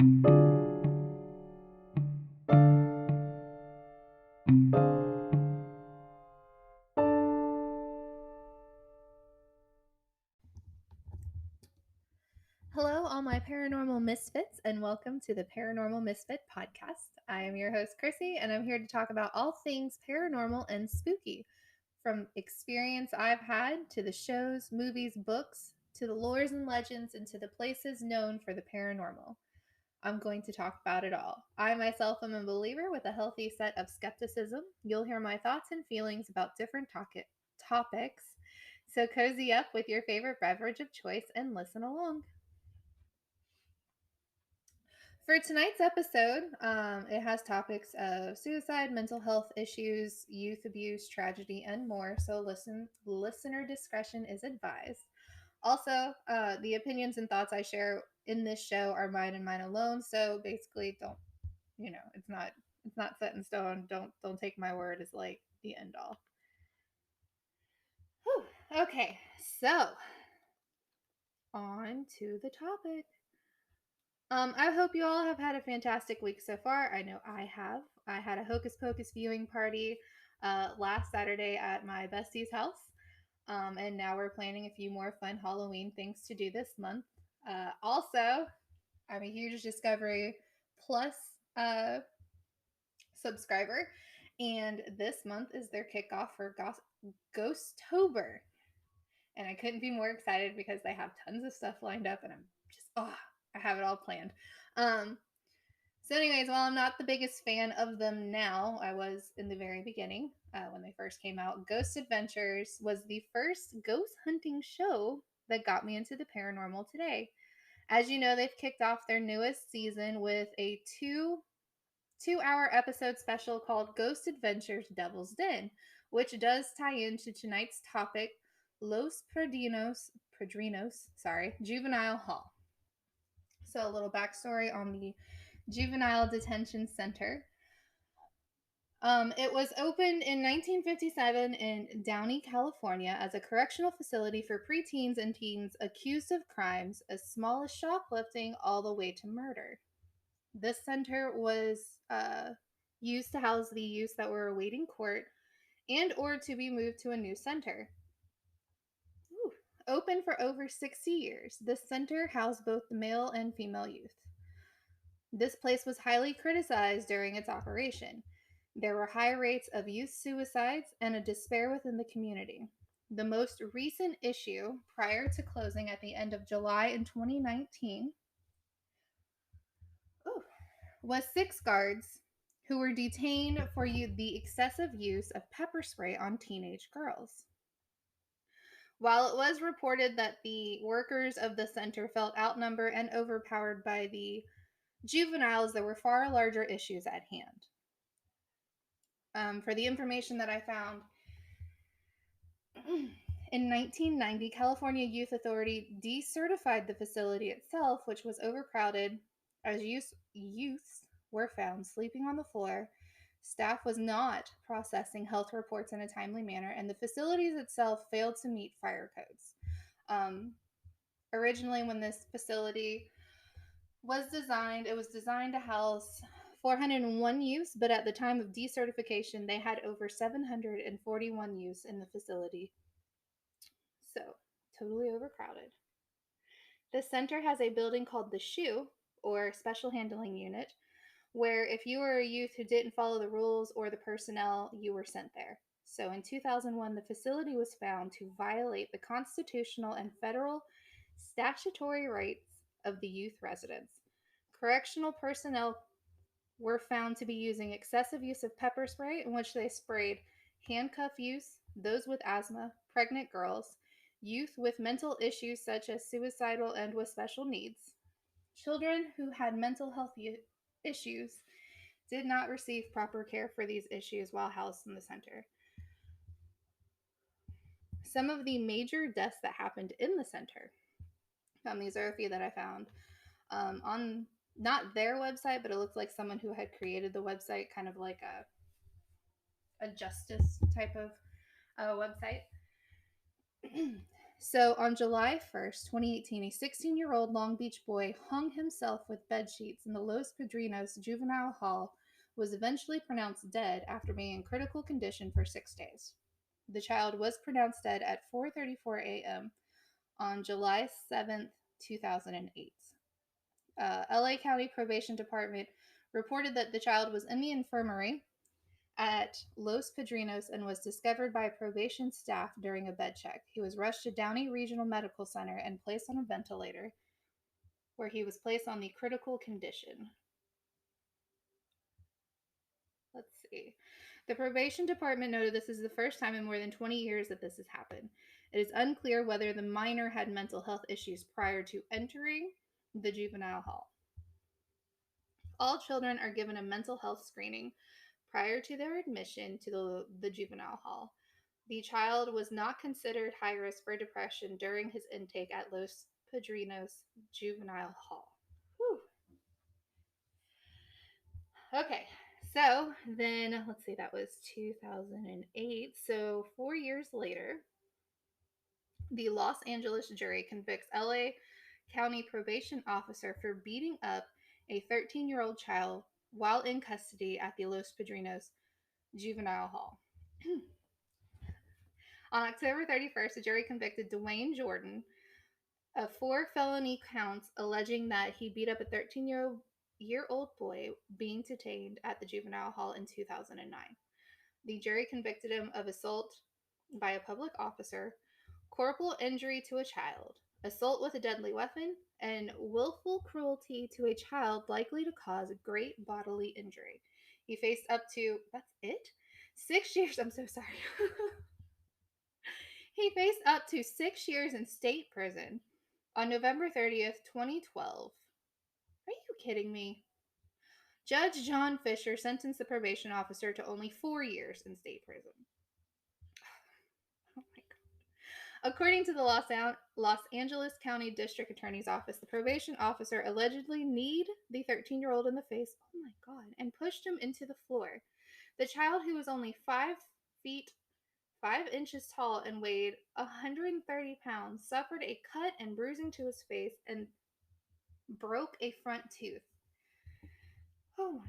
Hello, all my paranormal misfits, and welcome to the Paranormal Misfit Podcast. I am your host, Chrissy, and I'm here to talk about all things paranormal and spooky, from experience I've had to the shows, movies, books, to the lores and legends, and to the places known for the paranormal. I'm going to talk about it all. I myself am a believer with a healthy set of skepticism. You'll hear my thoughts and feelings about different topics. So cozy up with your favorite beverage of choice and listen along. For tonight's episode, it has topics of suicide, mental health issues, youth abuse, tragedy, and more. So listener discretion is advised. Also, the opinions and thoughts I share in this show are mine and mine alone. So basically, don't it's not set in stone. Don't take my word as like the end all. Whew. Okay, so on to the topic. I hope you all have had a fantastic week so far. I know I have. I had a Hocus Pocus viewing party last Saturday at my bestie's house. And now we're planning a few more fun Halloween things to do this month. Also, I'm a huge Discovery Plus subscriber. And this month is their kickoff for Ghosttober. And I couldn't be more excited because they have tons of stuff lined up and I'm just, I have it all planned. So anyways, while I'm not the biggest fan of them now, I was in the very beginning when they first came out. Ghost Adventures was the first ghost hunting show that got me into the paranormal today. As you know, they've kicked off their newest season with a two-hour episode special called Ghost Adventures Devil's Den, which does tie into tonight's topic, Los Padrinos, Juvenile Hall. So a little backstory on the Juvenile Detention Center. It was opened in 1957 in Downey, California, as a correctional facility for preteens and teens accused of crimes as small as shoplifting all the way to murder. This center was used to house the youths that were awaiting court and or to be moved to a new center. Open for over 60 years, this center housed both the male and female youth. This place was highly criticized during its operation. There were high rates of youth suicides and a despair within the community. The most recent issue, prior to closing at the end of July in 2019, was 6 guards who were detained for the excessive use of pepper spray on teenage girls. While it was reported that the workers of the center felt outnumbered and overpowered by the juveniles, there were far larger issues at hand. For the information that I found, in 1990, California Youth Authority decertified the facility itself, which was overcrowded, as youths were found sleeping on the floor. Staff was not processing health reports in a timely manner, and the facilities itself failed to meet fire codes. Originally, when this facility was designed, it was designed to house 401 youths, but at the time of decertification, they had over 741 youths in the facility. So, totally overcrowded. The center has a building called the SHU, or Special Handling Unit, where if you were a youth who didn't follow the rules or the personnel, you were sent there. So in 2001, the facility was found to violate the constitutional and federal statutory rights of the youth residents. Correctional personnel were found to be using excessive use of pepper spray, in which they sprayed handcuff use, those with asthma, pregnant girls, youth with mental issues such as suicidal and with special needs. Children who had mental health issues did not receive proper care for these issues while housed in the center. Some of the major deaths that happened in the center, these are a few that I found on not their website, but it looks like someone who had created the website, kind of like a justice type of website. So on July 1st, 2018, a 16-year-old Long Beach boy hung himself with bed sheets in the Los Padrinos Juvenile Hall, was eventually pronounced dead after being in critical condition for 6 days. The child was pronounced dead at 4:34 a.m. on July 7th, 2008. LA County Probation Department reported that the child was in the infirmary at Los Padrinos and was discovered by probation staff during a bed check. He was rushed to Downey Regional Medical Center and placed on a ventilator, where he was placed on the critical condition. Let's see. The probation department noted this is the first time in more than 20 years that this has happened. It is unclear whether the minor had mental health issues prior to entering the juvenile hall. All children are given a mental health screening prior to their admission to the juvenile hall. The child was not considered high risk for depression during his intake at Los Padrinos Juvenile Hall. Whew. Okay, so then let's see, that was 2008. So 4 years later, the Los Angeles jury convicts LA County probation officer for beating up a 13-year-old child while in custody at the Los Padrinos Juvenile Hall. On October 31st, the jury convicted Dwayne Jordan of 4 felony counts alleging that he beat up a 13-year-old boy being detained at the juvenile hall in 2009. The jury convicted him of assault by a public officer, corporal injury to a child, assault with a deadly weapon, and willful cruelty to a child likely to cause great bodily injury. He faced up to, that's it? 6 years, I'm so sorry. He faced up to 6 years in state prison on November 30th, 2012. Are you kidding me? Judge John Fisher sentenced the probation officer to only 4 years in state prison. Oh my God. According to the Los Angeles County District Attorney's Office, the probation officer allegedly kneed the 13-year-old in the face, oh my God, and pushed him into the floor. The child, who was only 5 feet 5 inches tall and weighed 130 pounds, suffered a cut and bruising to his face and broke a front tooth. Oh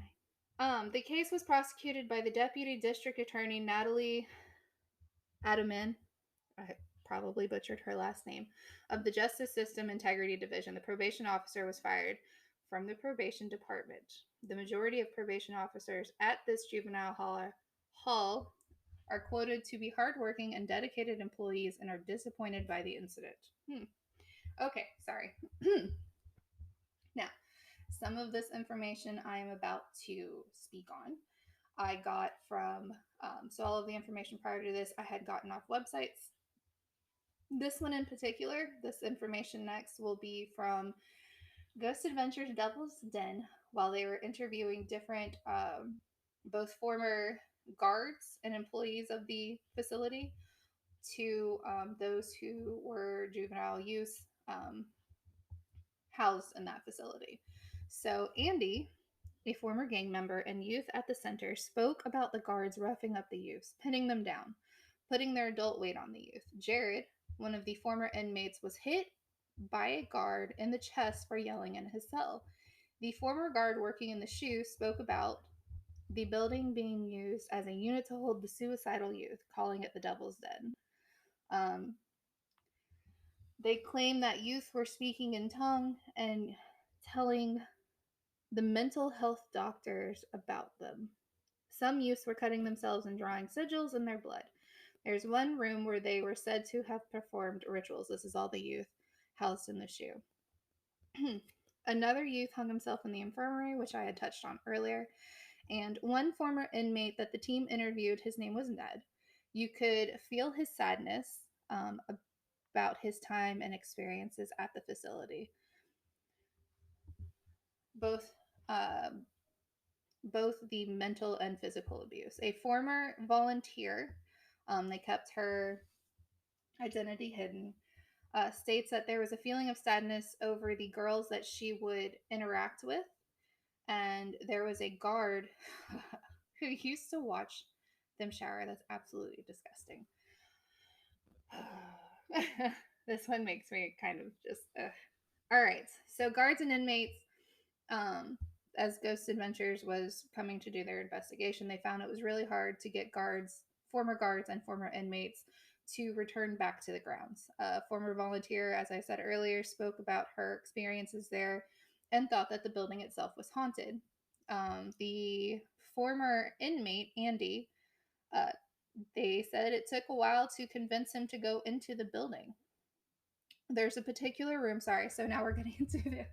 my. The case was prosecuted by the Deputy District Attorney Natalie Adaman, I probably butchered her last name, of the Justice System Integrity Division. The probation officer was fired from the probation department. The majority of probation officers at this juvenile hall are quoted to be hardworking and dedicated employees and are disappointed by the incident. Okay, sorry. Now, some of this information I am about to speak on, I got from, so all of the information prior to this, I had gotten off websites. This one in particular, this information next, will be from Ghost Adventures Devil's Den, while they were interviewing different, both former guards and employees of the facility to those who were juvenile youth housed in that facility. So Andy, a former gang member and youth at the center, spoke about the guards roughing up the youths, pinning them down, putting their adult weight on the youth. Jared, one of the former inmates, was hit by a guard in the chest for yelling in his cell. The former guard working in the SHU spoke about the building being used as a unit to hold the suicidal youth, calling it the Devil's Den. They claim that youth were speaking in tongue and telling the mental health doctors about them. Some youths were cutting themselves and drawing sigils in their blood. There's one room where they were said to have performed rituals. This is all the youth housed in the SHU. Another youth hung himself in the infirmary, which I had touched on earlier. And one former inmate that the team interviewed, his name was Ned. You could feel his sadness about his time and experiences at the facility. Both the mental and physical abuse. A former volunteer, they kept her identity hidden, states that there was a feeling of sadness over the girls that she would interact with, and there was a guard who used to watch them shower. That's absolutely disgusting. This one makes me kind of just. All right. So guards and inmates, um, as Ghost Adventures was coming to do their investigation, they found it was really hard to get former guards, and former inmates to return back to the grounds. A former volunteer, as I said earlier, spoke about her experiences there and thought that the building itself was haunted. The former inmate, Andy, uh, they said it took a while to convince him to go into the building. There's a particular room, sorry, so now we're getting into the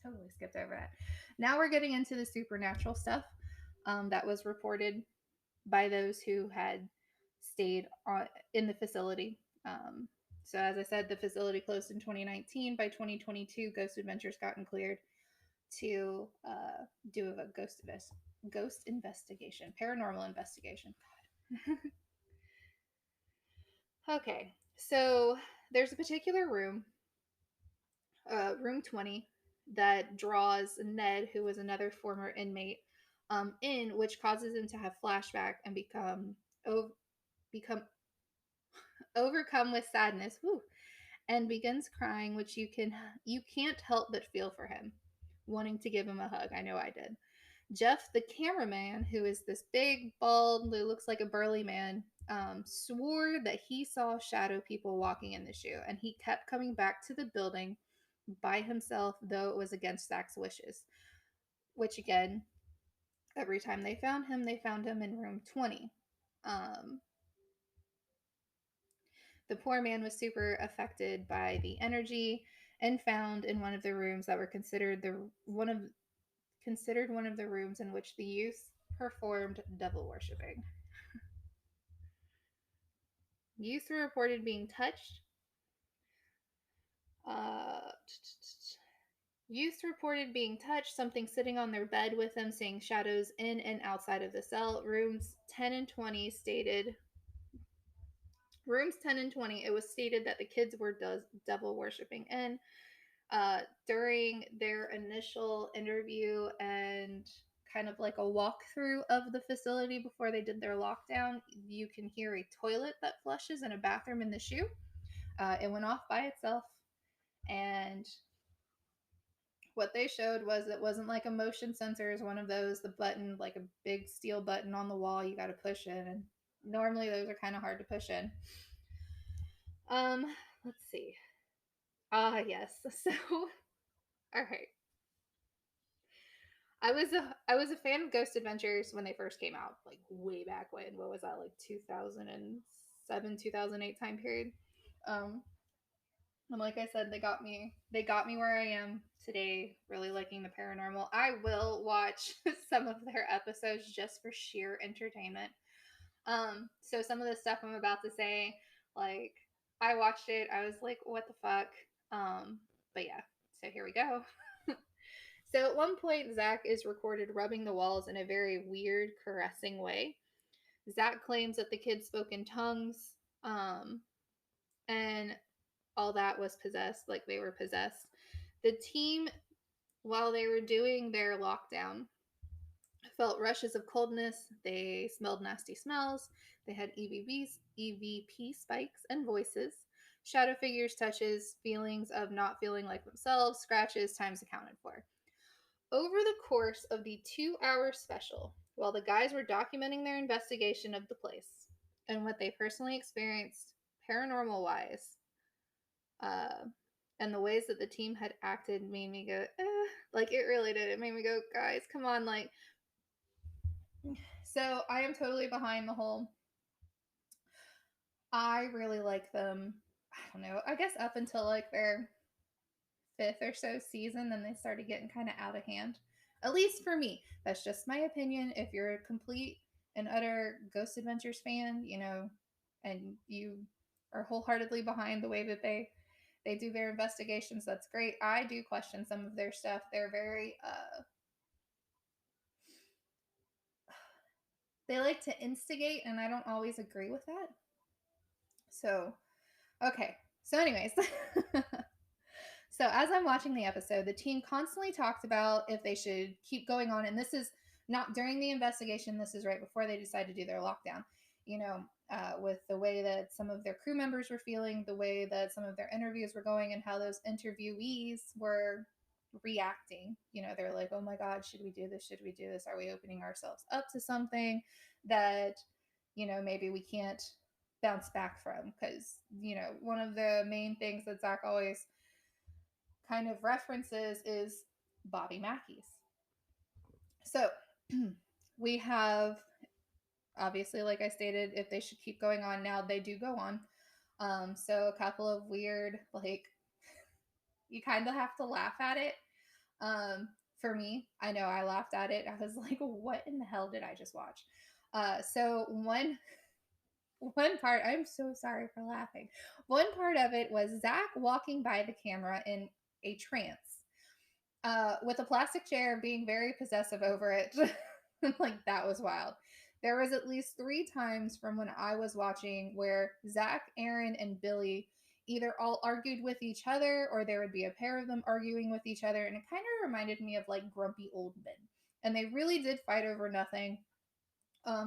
totally skipped over that. Now we're getting into the supernatural stuff that was reported by those who had stayed in the facility. So, as I said, the facility closed in 2019. By 2022, Ghost Adventures gotten cleared to do a ghost investigation, paranormal investigation. Okay, so there's a particular room, room 20, that draws Ned, who was another former inmate, in, which causes him to have flashback and become overcome with sadness, and begins crying, which you can't help but feel for him, wanting to give him a hug. I know I did. Jeff, the cameraman, who is this big, bald, who looks like a burly man, swore that he saw shadow people walking in the shoe, and he kept coming back to the building by himself, though it was against Zach's wishes. Which, again, every time they found him in room 20. The poor man was super affected by the energy and found in one of the rooms that were considered one of the rooms in which the youth performed devil worshipping. Youth were reported being touched. Youth reported being touched, something sitting on their bed with them, seeing shadows in and outside of the cell. Rooms 10 and 20 it was stated that the kids were devil worshipping in. During their initial interview and kind of like a walkthrough of the facility before they did their lockdown, you can hear a toilet that flushes in a bathroom in the shoe. It went off by itself, and what they showed was it wasn't like a motion sensor, is one of those, the button, like a big steel button on the wall you got to push in, and normally those are kind of hard to push in. Let's see. Yes. So, all right. I was a fan of Ghost Adventures when they first came out, like way back when. What was that, like 2007, 2008 time period? Um, and like I said, they got me where I am today, really liking the paranormal. I will watch some of their episodes just for sheer entertainment. So some of the stuff I'm about to say, like, I watched it, I was like, what the fuck? But yeah, so here we go. So at one point, Zach is recorded rubbing the walls in a very weird, caressing way. Zach claims that the kids spoke in tongues, and all that was possessed, like they were possessed. The team, while they were doing their lockdown, felt rushes of coldness. They smelled nasty smells. They had EVP spikes and voices. Shadow figures, touches, feelings of not feeling like themselves, scratches, times accounted for. Over the course of the 2-hour special, while the guys were documenting their investigation of the place and what they personally experienced paranormal wise, and the ways that the team had acted made me go, like it really did. It made me go, guys, come on, like. So I am totally behind the whole. I really like them. I don't know. I guess up until like their 5th or so season, then they started getting kind of out of hand. At least for me. That's just my opinion. If you're a complete and utter Ghost Adventures fan, and you are wholeheartedly behind the way that they do their investigations, that's great. I do question some of their stuff. They're very they like to instigate, and I don't always agree with that. So, okay. So anyways, so as I'm watching the episode, the team constantly talked about if they should keep going on, and this is not during the investigation, this is right before they decide to do their lockdown. with the way that some of their crew members were feeling, the way that some of their interviews were going, and how those interviewees were reacting. They're like, oh my God, should we do this? Should we do this? Are we opening ourselves up to something that, maybe we can't bounce back from? Because, one of the main things that Zach always kind of references is Bobby Mackey's. So we have, obviously, like I stated, if they should keep going on now, they do go on. So a couple of weird, like, you kind of have to laugh at it. For me, I know I laughed at it. I was like, what in the hell did I just watch? So one part, I'm so sorry for laughing. One part of it was Zach walking by the camera in a trance, with a plastic chair, being very possessive over it. Like, that was wild. There was at least 3 times from when I was watching where Zach, Aaron, and Billy either all argued with each other, or there would be a pair of them arguing with each other. And it kind of reminded me of like grumpy old men. And they really did fight over nothing,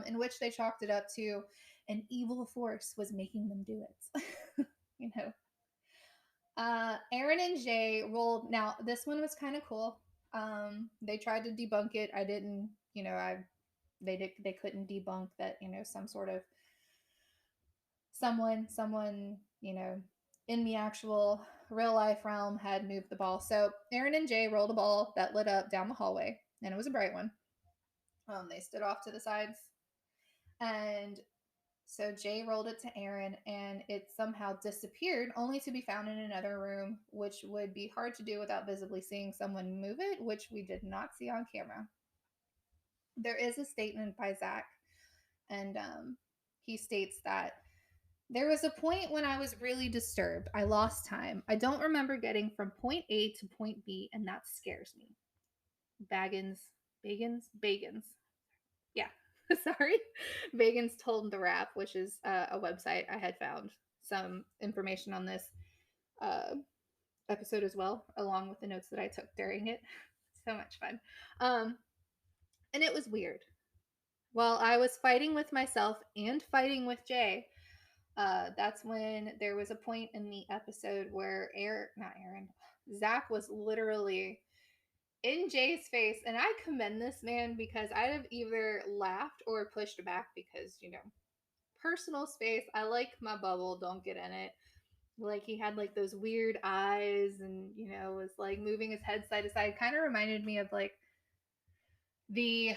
in which they chalked it up to an evil force was making them do it. Aaron and Jay rolled. Now, this one was kind of cool. They tried to debunk it. I didn't, they couldn't debunk that, some sort of someone, in the actual real life realm had moved the ball. So Aaron and Jay rolled a ball that lit up down the hallway, and it was a bright one. They stood off to the sides, and so Jay rolled it to Aaron, and it somehow disappeared, only to be found in another room, which would be hard to do without visibly seeing someone move it, which we did not see on camera. There is a statement by Zach, and he states that there was a point when I was really disturbed. I lost time. I don't remember getting from point A to point B, and that scares me. Bagans. Yeah, sorry. Bagans told the Rap, which is a website. I had found some information on this episode as well, along with the notes that I took during it. So much fun. And it was weird. While I was fighting with myself and fighting with Jay, that's when there was a point in the episode where Zach was literally in Jay's face, and I commend this man because I'd have either laughed or pushed back because, personal space. I like my bubble, don't get in it. Like, he had like those weird eyes and, was like moving his head side to side. Kind of reminded me of like the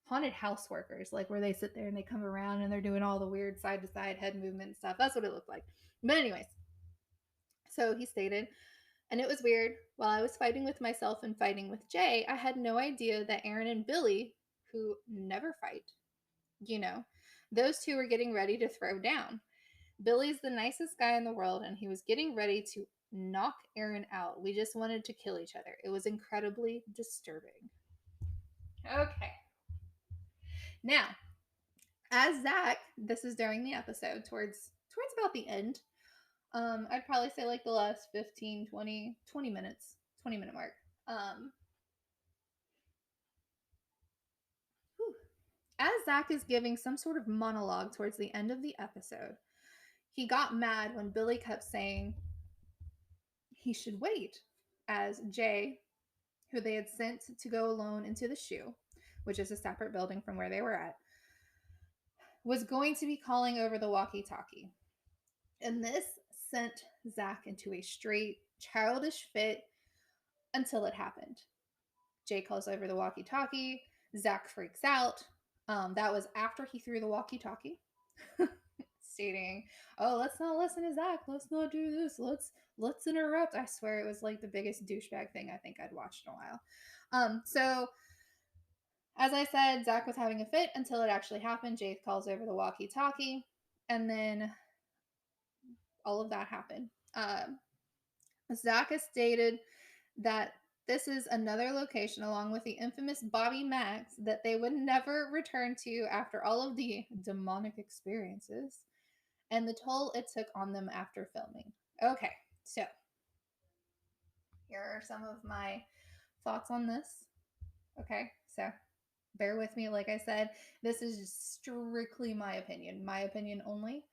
haunted house workers, like where they sit there and they come around and they're doing all the weird side to side head movement and stuff. That's what it looked like. But anyways, so he stated, and it was weird. While I was fighting with myself and fighting with Jay, I had no idea that Aaron and Billy, who never fight, those two were getting ready to throw down. Billy's the nicest guy in the world, and he was getting ready to knock Aaron out. We just wanted to kill each other. It was incredibly disturbing. Okay. Now, as Zach, this is during the episode, towards about the end. I'd probably say like the last 15, 20 minutes, 20-minute mark. As Zach is giving some sort of monologue towards the end of the episode, he got mad when Billy kept saying he should wait, as Jay, who they had sent to go alone into the shoe, which is a separate building from where they were at, was going to be calling over the walkie-talkie. And this sent Zach into a straight childish fit until it happened. Jay calls over the walkie-talkie. Zach freaks out. That was after he threw the walkie-talkie, stating, "Oh, let's not listen to Zach. Let's not do this. Let's interrupt." I swear it was like the biggest douchebag thing I think I'd watched in a while. So as I said, Zach was having a fit until it actually happened. Jay calls over the walkie-talkie, and then all of that happened. Zach has stated that this is another location, along with the infamous Bobby Max, that they would never return to after all of the demonic experiences and the toll it took on them after filming. Okay, so here are some of my thoughts on this. Okay, so Bear with me. Like I said, this is just strictly my opinion only.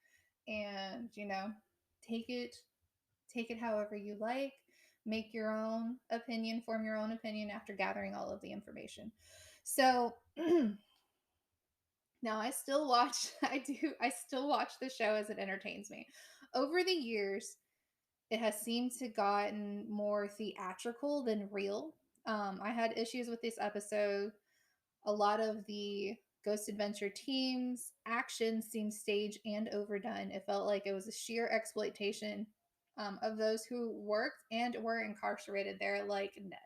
And, take it however you like. Make your own opinion, form your own opinion after gathering all of the information. So, now I still watch I still watch the show as it entertains me. Over the years, it has seemed to gotten more theatrical than real. I had issues with this episode. A lot of the Ghost Adventure team's actions seemed staged and overdone. It felt like it was a sheer exploitation of those who worked and were incarcerated there, like Ned.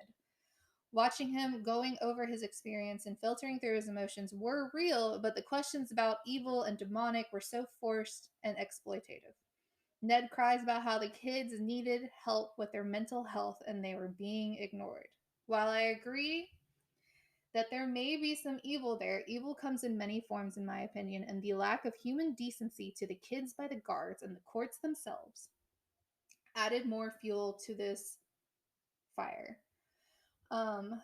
Watching him going over his experience and filtering through his emotions were real, but the questions about evil and demonic were so forced and exploitative. Ned cries about how the kids needed help with their mental health and they were being ignored. While I agree that there may be some evil there, evil comes in many forms, in my opinion, and the lack of human decency to the kids by the guards and the courts themselves added more fuel to this fire. Um,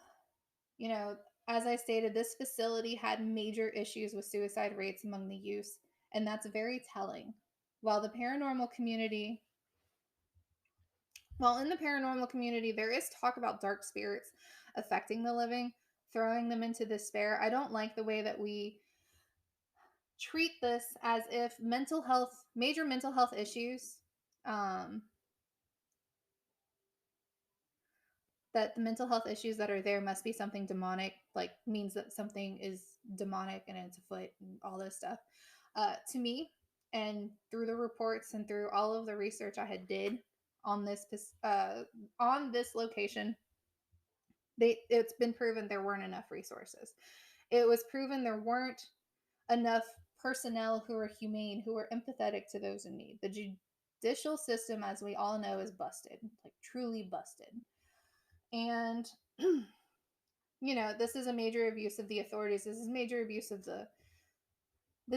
you know, as I stated, this facility had major issues with suicide rates among the youth, and that's very telling. While the paranormal community While in the paranormal community, there is talk about dark spirits affecting the living, throwing them into despair. I don't like the way that we treat this as if major mental health issues, um, that the mental health issues that are there must be something demonic, like means that something is demonic and it's afoot and all this stuff. To me, and through the reports and through all of the research I had did on this location, it's been proven there weren't enough resources. It was proven there weren't enough personnel who are humane, who are empathetic to those in need. The judicial system, as we all know, is busted, like truly busted. And this is a major abuse of the authorities. This is major abuse of the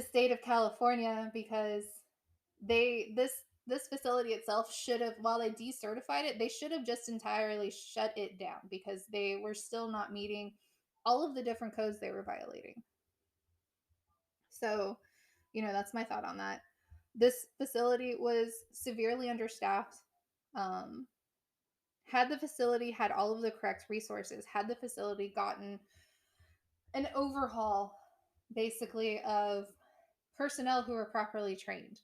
state of California, because this facility itself should have, while they decertified it, they should have just entirely shut it down because they were still not meeting all of the different codes they were violating. So, that's my thought on that. This facility was severely understaffed. Um, had the facility had all of the correct resources, had the facility gotten an overhaul, basically, of personnel who were properly trained,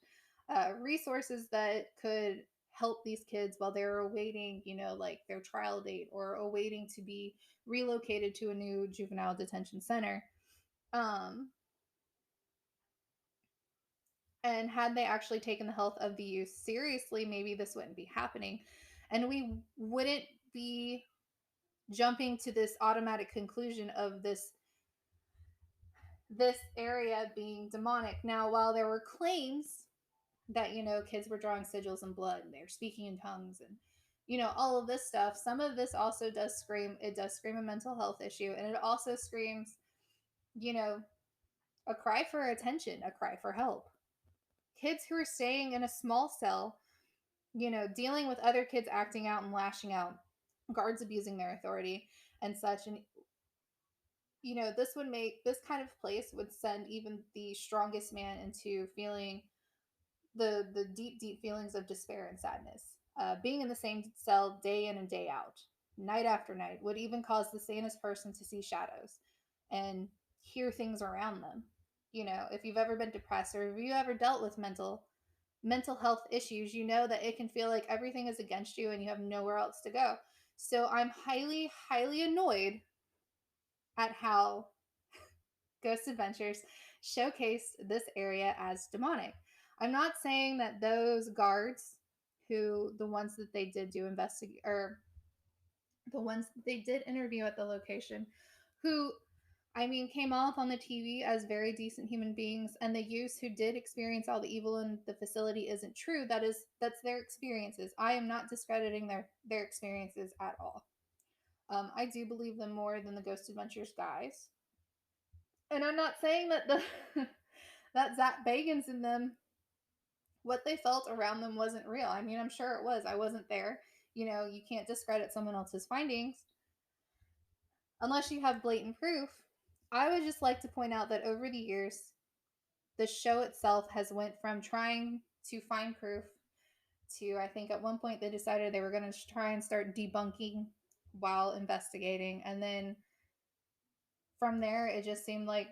resources that could help these kids while they were awaiting, like their trial date or awaiting to be relocated to a new juvenile detention center. Um, and had they actually taken the health of the youth seriously, maybe this wouldn't be happening. And we wouldn't be jumping to this automatic conclusion of this area being demonic. Now, while there were claims that kids were drawing sigils and blood and they're speaking in tongues and all of this stuff, some of this also does scream a mental health issue, and it also screams you know a cry for attention, a cry for help. Kids who are staying in a small cell, dealing with other kids acting out and lashing out, guards abusing their authority and such. And this kind of place would send even the strongest man into feeling the deep feelings of despair and sadness. Being in the same cell day in and day out, night after night, would even cause the sanest person to see shadows and hear things around them. If you've ever been depressed or if you ever dealt with mental health issues, you know that it can feel like everything is against you and you have nowhere else to go. So I'm highly, highly annoyed at how Ghost Adventures showcased this area as demonic. I'm not saying that those guards, the ones that they did do investigate, or the ones that they did interview at the location, who came off on the TV as very decent human beings, and the youths who did experience all the evil in the facility isn't true. That's their experiences. I am not discrediting their experiences at all. I do believe them more than the Ghost Adventures guys, and I'm not saying that that Zach Bagans in them, what they felt around them wasn't real. I'm sure it was. I wasn't there. You can't discredit someone else's findings unless you have blatant proof. I would just like to point out that over the years, the show itself has went from trying to find proof to, I think at one point they decided they were going to try and start debunking while investigating, and then from there it just seemed like,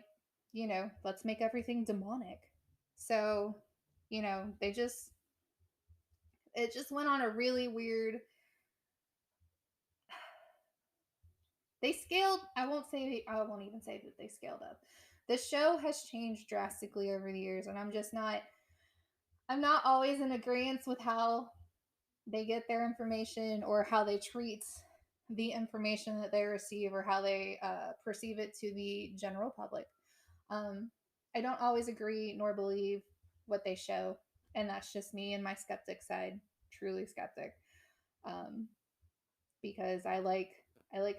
let's make everything demonic. So, they just it just went on a really weird, they scaled, I won't even say that they scaled up. The show has changed drastically over the years, and I'm not always in agreement with how they get their information or how they treat the information that they receive or how they perceive it to the general public. Um, I don't always agree nor believe what they show, and that's just me and my skeptic side, truly skeptic, um, because I like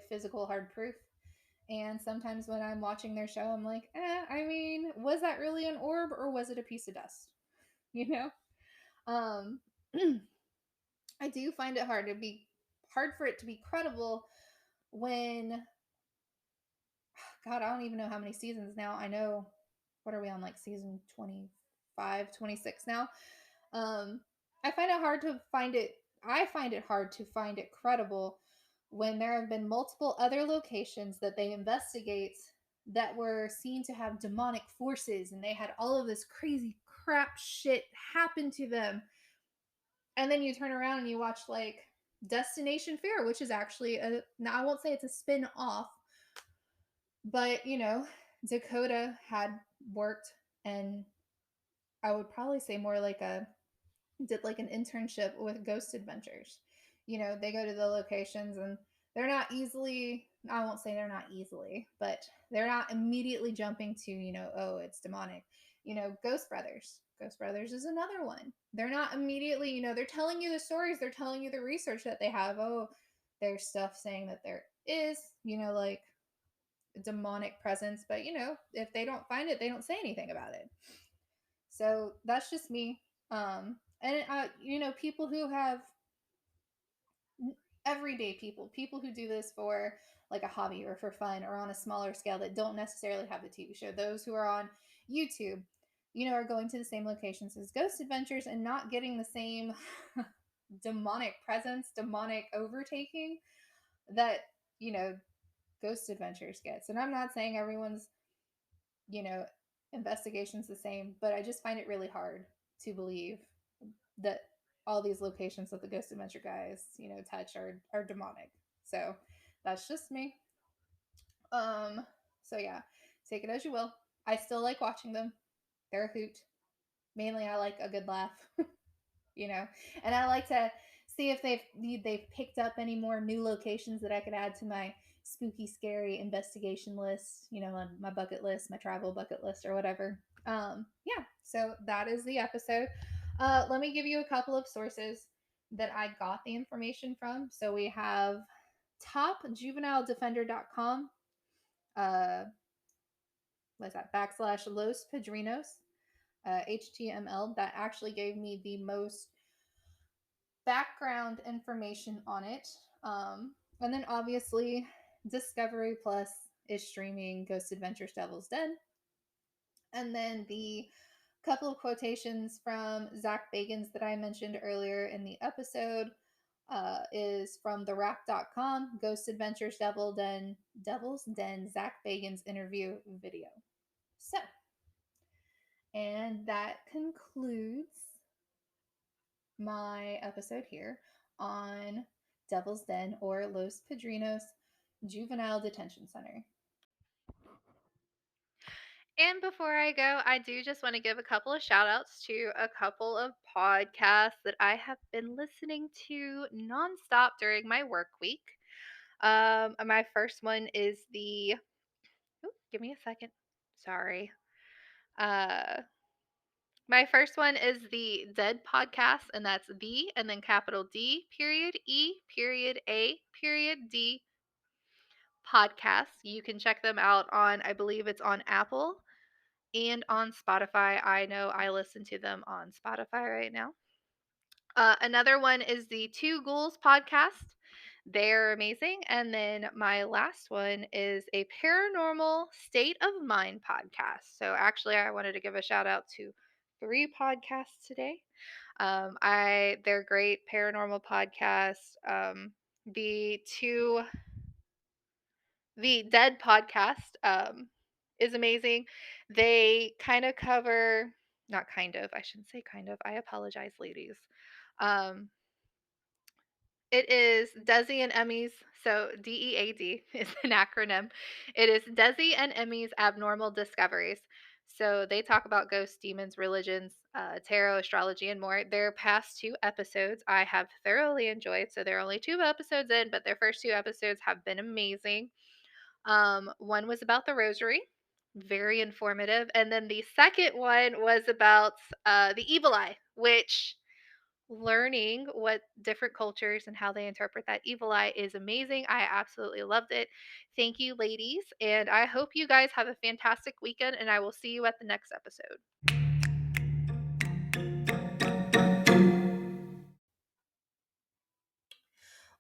physical hard proof. And sometimes when I'm watching their show, I'm like, I mean, was that really an orb or was it a piece of dust? You know? Um, I do find it hard for it to be credible when, God, I don't even know how many seasons now. I know, what are we on, like season 25, 26 now? Um, I find it hard to find it. I find it hard to find it credible when there have been multiple other locations that they investigate that were seen to have demonic forces, and they had all of this crazy crap shit happen to them. And then you turn around and you watch like Destination Fear, which is actually now I won't say it's a spin off, but Dakota had worked, and I would probably say more like did like an internship with Ghost Adventures. They go to the locations and they're not easily, I won't say they're not easily, but they're not immediately jumping to, oh, it's demonic. Ghost Brothers. Ghost Brothers is another one. They're not immediately, they're telling you the stories, they're telling you the research that they have. Oh, there's stuff saying that there is, like demonic presence, but if they don't find it, they don't say anything about it. So that's just me. And people who have everyday people who do this for like a hobby or for fun or on a smaller scale that don't necessarily have the TV show. Those who are on YouTube, are going to the same locations as Ghost Adventures and not getting the same demonic presence, demonic overtaking that, Ghost Adventures gets. And I'm not saying everyone's, you know, investigation's the same, but I just find it really hard to believe that all these locations that the Ghost Adventure guys, touch are demonic. So that's just me. Um, so yeah, take it as you will. I still like watching them. They're a hoot. Mainly, I like a good laugh, and I like to see if they've picked up any more new locations that I could add to my spooky, scary investigation list. On my bucket list, my travel bucket list, or whatever. Yeah. So that is the episode. Let me give you a couple of sources that I got the information from. So we have topjuveniledefender.com. What's that? / Los Padrinos. HTML. That actually gave me the most background information on it. And then obviously, Discovery Plus is streaming Ghost Adventures Devil's Den. And then the couple of quotations from Zach Bagans that I mentioned earlier in the episode is from TheWrap.com, Ghost Adventures Devil's Den, Zach Bagans interview video. So, and that concludes my episode here on Devil's Den or Los Padrinos Juvenile Detention Center. And before I go, I do just want to give a couple of shout outs to a couple of podcasts that I have been listening to nonstop during my work week. My first one is give me a second. Sorry. My first one is the Dead Podcast, and that's B and then capital D period E period A period D podcast. You can check them out on, I believe it's on Apple and on Spotify. I know I listen to them on Spotify right now. Another one is the Two Ghouls podcast. They're amazing. And then my last one is a paranormal state of mind podcast. So actually, I wanted to give a shout out to 3 podcasts today. They're great paranormal podcasts. The two the Dead podcast is amazing. They kind of cover, not kind of, I shouldn't say kind of. I apologize, ladies. Um, it is Desi and Emmy's, so DEAD is an acronym. It is Desi and Emmy's Abnormal Discoveries. So they talk about ghosts, demons, religions, tarot, astrology, and more. Their past 2 episodes I have thoroughly enjoyed. So they're only 2 episodes in, but their first 2 episodes have been amazing. One was about the rosary, very informative. And then the second one was about the evil eye, which learning what different cultures and how they interpret that evil eye is amazing. I absolutely loved it. Thank you, ladies. And I hope you guys have a fantastic weekend, and I will see you at the next episode.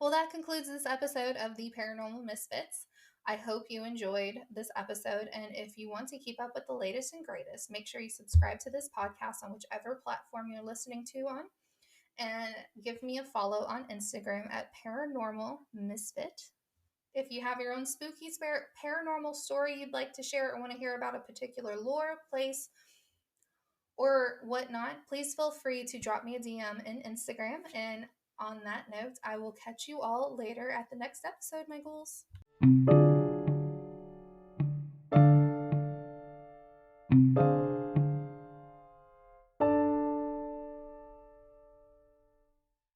Well, that concludes this episode of the Paranormal Misfits. I hope you enjoyed this episode. And if you want to keep up with the latest and greatest, make sure you subscribe to this podcast on whichever platform you're listening to on. And give me a follow on Instagram at Paranormal Misfit. If you have your own spooky paranormal story you'd like to share or want to hear about a particular lore, place, or whatnot, please feel free to drop me a DM in Instagram. And on that note, I will catch you all later at the next episode, my ghouls.